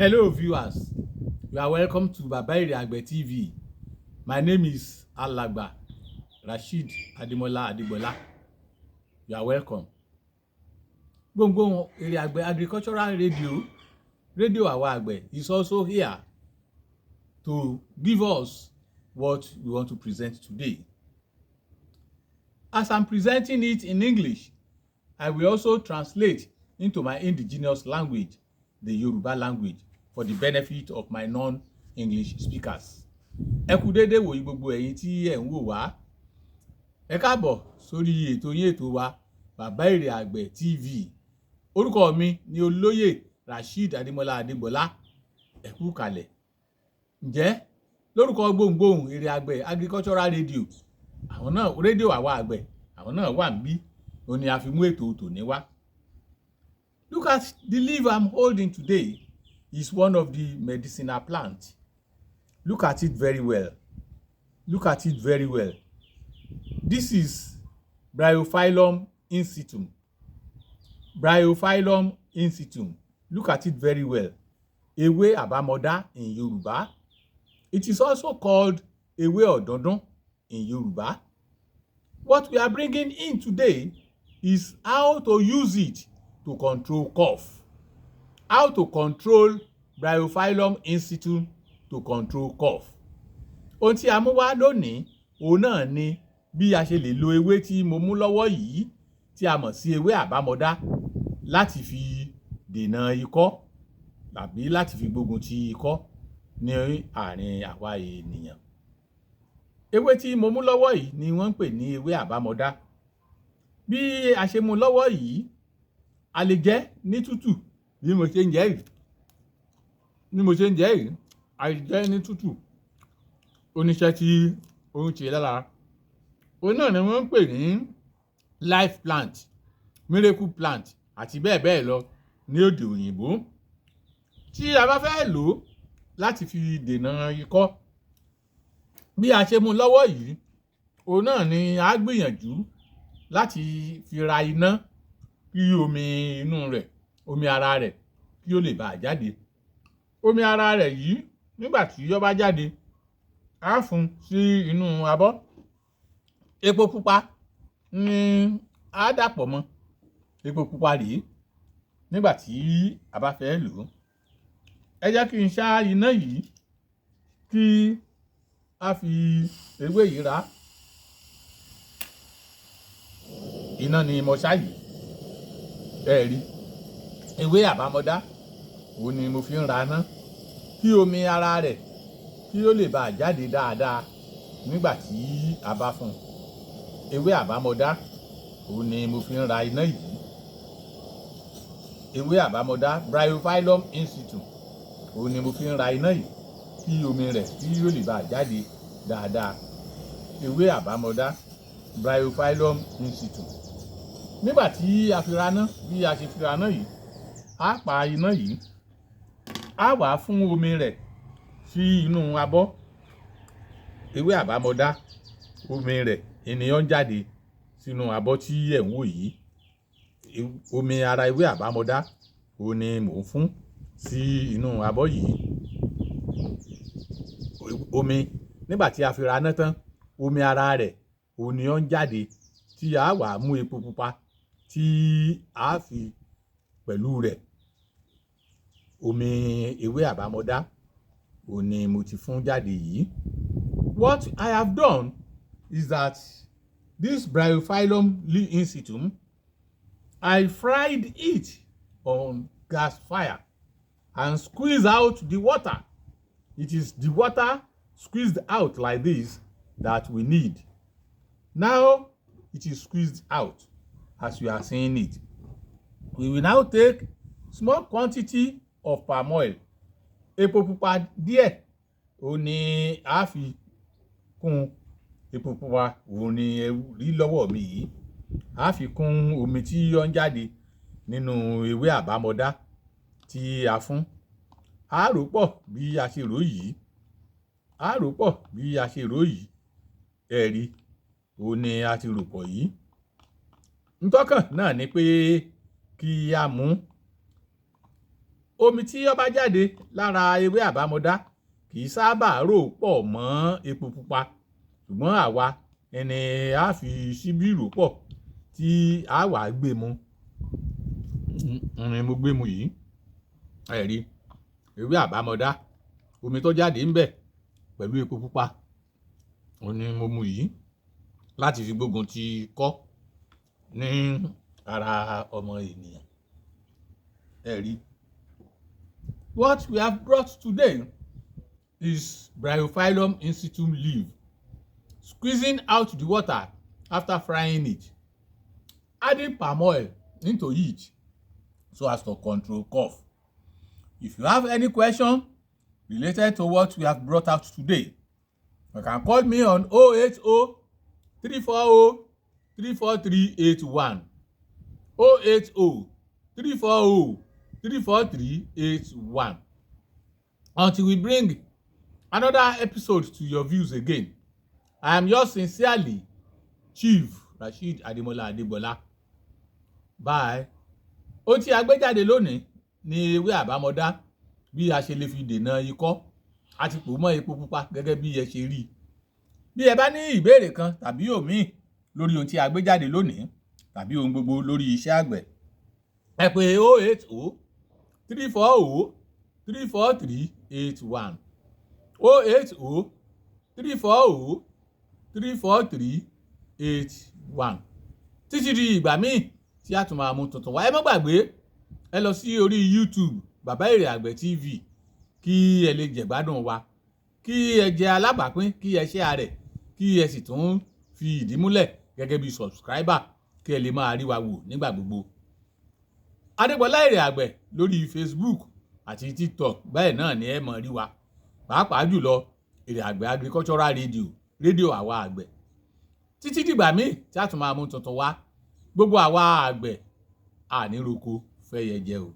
Hello viewers, you are welcome to Baba Agbe TV. My name is Alagba Rasheed Ademola Adegbola. You are welcome. Gbongbo Ere Agbe Agricultural Radio Awa Agbe is also here to give us what we want to present today. As I'm presenting it in English, I will also translate into my indigenous language, the Yoruba language, for the benefit of my non-English speakers. Ẹ kú dédé wòyí gbogbo ẹ̀yin tí ẹ̀ ń wò wá. Ẹ káàbọ̀ sórí ètò yín ètò wa Bàbá Èrè Àgbẹ̀ TV. Orúkọ mi ni Olóyè Rasheed Ademola Adegbola. Ẹ kú kalẹ̀. Ǹjẹ́ lórúkọ gbohùngbohùn Èrè Àgbẹ̀ Agricultural Radio, àwọn náà rédíò àwa àgbẹ̀, àwọn náà wà níbí. Ó ní a fi mú ètò tòní wá. Look at the leaf I'm holding today. Is one of the medicinal plants. Look at it very well. Look at it very well. This is Bryophyllum institutum. Bryophyllum institutum. Look at it very well. Ewé Abamoda in Yoruba. It is also called Ewé Ọ̀dọ̀dún in Yoruba. What we are bringing in today is how to use it to control cough. How to control Bryophyllum institutum to control cough. Ohun tí a mú wá lónìí, òun náà ni bí a ṣe lè lo ewé tí mo mú lọ́wọ́ yìí tí a mọ̀ sí ewé àbámọdá láti fi dènà ikọ́ tàbí láti fi gbógun ti ikọ́ ní àárín àwa ènìyàn. Ewé tí mo mú lọ́wọ́ yìí ni wọ́n ń pè ní ewé àbámọdá. Bí a ṣe mú lọ́wọ́ yìí, a lè jẹ ní tútù bí mo ṣe ń jẹ yìí. A lè jẹ ní tútù. Oníṣẹ́ tí ó ń ṣe lára. Òun náà ni wọ́n ń pè ní life plant, miracle plant àti bẹ́ẹ̀ bẹ́ẹ̀ lọ ní òde òyìnbó. Tí a bá fẹ́ lò ó láti fi dènà ikọ́, bí a ṣe mú lọ́wọ́ yìí, òun náà ni a gbìyànjú láti fi ra iná kí omi inú rẹ̀, omi ara rẹ̀ kí ó lè bá jáde. Omi ara rẹ̀ yìí nígbà tí ó bá jáde, a fún sí inú abọ́. Epo pupa ni a dàpọ̀ mọ́. Epo pupa rèé nígbà tí a bá fẹ́ lò ó. Ẹ jẹ́ kí n ṣá iná yìí kí a fi ewé yìí rá. Iná ni mo ṣá yìí. Ẹ rí, ewé àbámọdá òun ni mo fi ń ra ná kí omi ara rẹ̀ kí ó lè bá jáde dáadáa nígbà tí a bá fún un. Ewé àbámọdá òun ni mo fi ń ra iná yìí. Ewé àbámọdá Bryophyllum institutum òun ni mo fi ń ra iná yìí kí omi rẹ̀ kí ó lè bá jáde dáadáa. Ewé àbámọdá Bryophyllum institutum. Nígbà tí a fi raná, bí a ṣe fi raná yìí, a pa iná yìí, a wá fún omi rẹ̀ sí inú abọ́. Ewé àbámọdá, omi rẹ̀ ènìyàn jáde sínú abọ́ tí ẹ̀ ń wò yìí. Omi ara ewé àbámọdá òun ni mò ń fún sí inú abọ́ yìí. Omi nígbà tí a fi raná tán, omi ara rẹ̀ òun ni ó ń jáde tí a wá mú epo pupa tí a fi pẹ̀lú rẹ̀. Omi ewé àbámọdá òun ni mo ti fún jáde yìí. What I have done is that this Bryophyllum institutum, I fried it on gas fire and squeezed out the water. It is the water squeezed out like this that we need. Now it is squeezed out as you are seeing it. We will now take small quantity of palm oil. Epo pupa díẹ̀ òun ni a fi kún. Epo pupa òun ni ẹ rí lọ́wọ́ mi yìí. A fi kún omi tí ó ń jáde nínú ewé àbámọdá tí a fún. A rò pọ̀ bí a ṣe rò yìí. A rò pọ̀ bí a ṣe rò yìí. Ẹ rí, òun ni a ti rò pọ̀ yìí. Ntọ́kàn náà ni pé kí a mú omi tí ó bá jáde lára ewé àbámọdá kì í sábà rò pọ̀ mọ́ epo pupa, ṣùgbọ́n àwa ẹni á fi ṣíbí rò pọ̀ tí a wà gbé mu. Mo gbé mu yìí, ẹ rí ewé àbámọdá, omi tó jáde ń bẹ̀ pẹ̀lú epo pupa, òun ni mo mu yìí láti fi gbógun ti ikọ́ ní ara ọmọ ènìyàn. Ẹ rí. What we have brought today is Bryophyllum institutum leaf. Squeezing out the water after frying it, adding palm oil into it so as to control cough. If you have any question related to what we have brought out today, you can call me on 080 340 34381. 080 340 34381. Until we bring another episode to your views again, I am yours sincerely, Chief Rasheed Ademola Adegbola. Bye. Ohun tí a gbé jáde lónìí ni ewé àbámọdá, bí a ṣe lè fi dènà ikọ́ àti pò mọ́ epo pupa gẹ́gẹ́ bí ẹ ṣe rí. Bí ẹ bá ní ìbéèrè kan tàbí òmíì lórí ohun tí a gbé jáde lónìí tàbí ohun gbogbo lórí iṣẹ́ àgbẹ̀, ẹ pè 080 340 34381. 080 340 34381. Títí di ìgbà míì tí a tún máa mú tuntun wá. Ẹ má gbàgbé, ẹ lọ sí orí YouTube Bàbá Èrè Àgbẹ̀ TV kí ẹ lè jẹ̀gbádùn wa, kí ẹ jẹ́ alábàápín, kí ẹ share rẹ̀, kí ẹ sì tún fi ìdí múlẹ̀ gẹ́gẹ́ bí subscriber kí ẹ lè máa rí wa wò nígbà gbogbo. Adégbọlá Èrè Àgbẹ̀ lórí Facebook àti TikTok, bẹ́ẹ̀ náà ni ẹ mọ̀ rí wa. Pàápàá jùlọ Èrè Àgbẹ̀ Agricultural Radio, rédíò àwa àgbẹ̀. Títí dìgbà míì tí a tún máa mú tuntun wá, gbogbo àwa àgbẹ̀ àníroko fẹ́yẹ jẹ o.